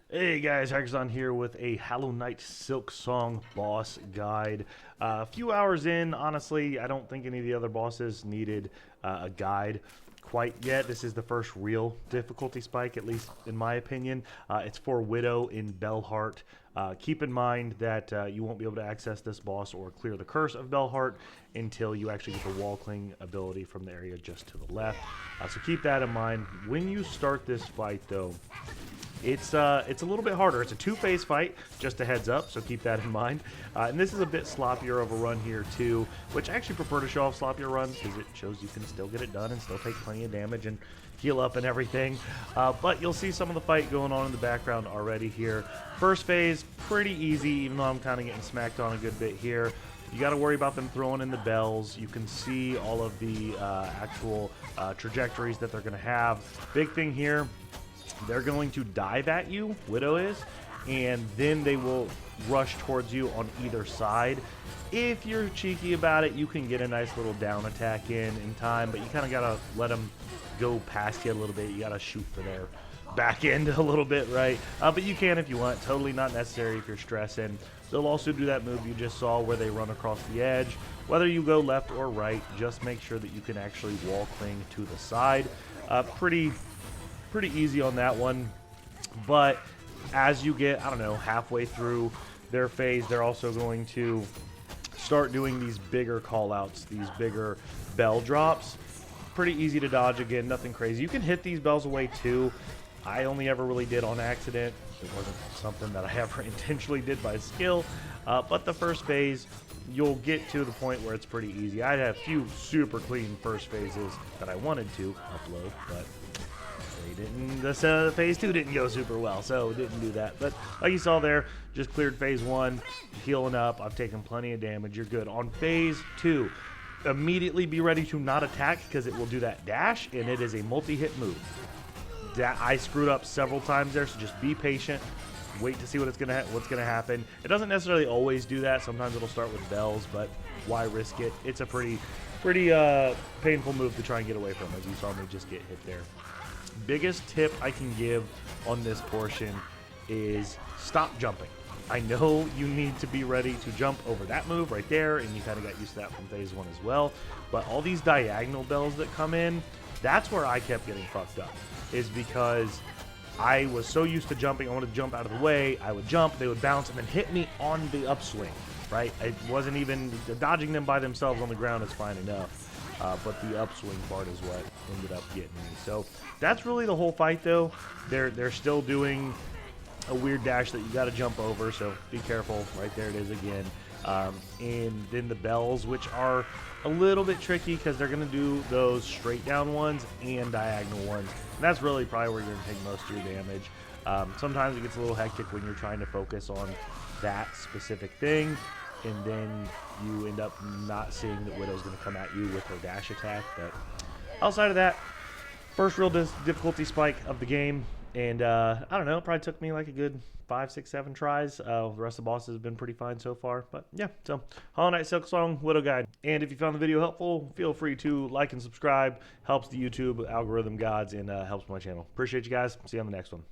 Hey guys, Hackers here with a Hollow Knight Silksong boss guide. A few hours in, honestly, I don't think any of the other bosses needed a guide quite yet. This is the first real difficulty spike, at least in my opinion. It's for Widow in Bellhart. Keep in mind that you won't be able to access this boss or clear the Curse of Bellheart until you actually get the wall cling ability from the area just to the left. So keep that in mind. When you start this fight, though, it's a little bit harder. It's a two-phase fight, just a heads up, so keep that in mind. And this is a bit sloppier of a run here too, which I actually prefer to show off sloppier runs because it shows you can still get it done and still take plenty of damage and heal up and everything. But you'll see some of the fight going on in the background already here. First phase, pretty easy, even though I'm kind of getting smacked on a good bit here. You got to worry about them throwing in the bells. You can see all of the actual trajectories that they're going to have. Big thing here, they're going to dive at you, Widow is, and then they will rush towards you on either side. If you're cheeky about it, you can get a nice little down attack in time, but you kind of got to let them go past you a little bit. You got to shoot for their back end a little bit, right? But you can if you want. Totally not necessary if you're stressing. They'll also do that move you just saw where they run across the edge. Whether you go left or right, just make sure that you can actually wall cling to the side. Pretty easy on that one, but as you get, I don't know, halfway through their phase, they're also going to start doing these bigger call-outs, these bigger bell drops. Pretty easy to dodge again, nothing crazy. You can hit these bells away too. I only ever really did on accident. It wasn't something that I ever intentionally did by skill, but the first phase, you'll get to the point where it's pretty easy. I had a few super clean first phases that I wanted to upload, but they didn't. This phase 2 didn't go super well, so didn't do that. But like you saw there, just cleared phase 1, healing up. I've taken plenty of damage. You're good. On phase 2, immediately be ready to not attack because it will do that dash, and it is a multi-hit move. I screwed up several times there, so just be patient. Wait to see what's gonna happen. It doesn't necessarily always do that. Sometimes it'll start with bells, but why risk it? It's a pretty painful move to try and get away from, as you saw me just get hit there. Biggest tip I can give on this portion is stop jumping. I know you need to be ready to jump over that move right there, and you kind of got used to that from phase 1 as well. But all these diagonal bells that come in, that's where I kept getting fucked up, is because I was so used to jumping. I wanted to jump out of the way. I would jump, they would bounce, and then hit me on the upswing, right? It wasn't even dodging them by themselves on the ground is fine enough. But the upswing part is what ended up getting me. So that's really the whole fight, though. They're still doing a weird dash that you got to jump over, so be careful. Right there it is again. And then the bells, which are a little bit tricky because they're going to do those straight down ones and diagonal ones. And that's really probably where you're going to take most of your damage. Sometimes it gets a little hectic when you're trying to focus on that specific thing, and then you end up not seeing that Widow's going to come at you with her dash attack. But outside of that, first real difficulty spike of the game, and I don't know, it probably took me like a good 5, 6, 7 tries. The rest of the bosses have been pretty fine so far, but yeah. So Hollow Knight Silksong Widow Guide. And if you found the video helpful, feel free to like and subscribe. Helps the YouTube algorithm gods and helps my channel. Appreciate you guys. See you on the next one.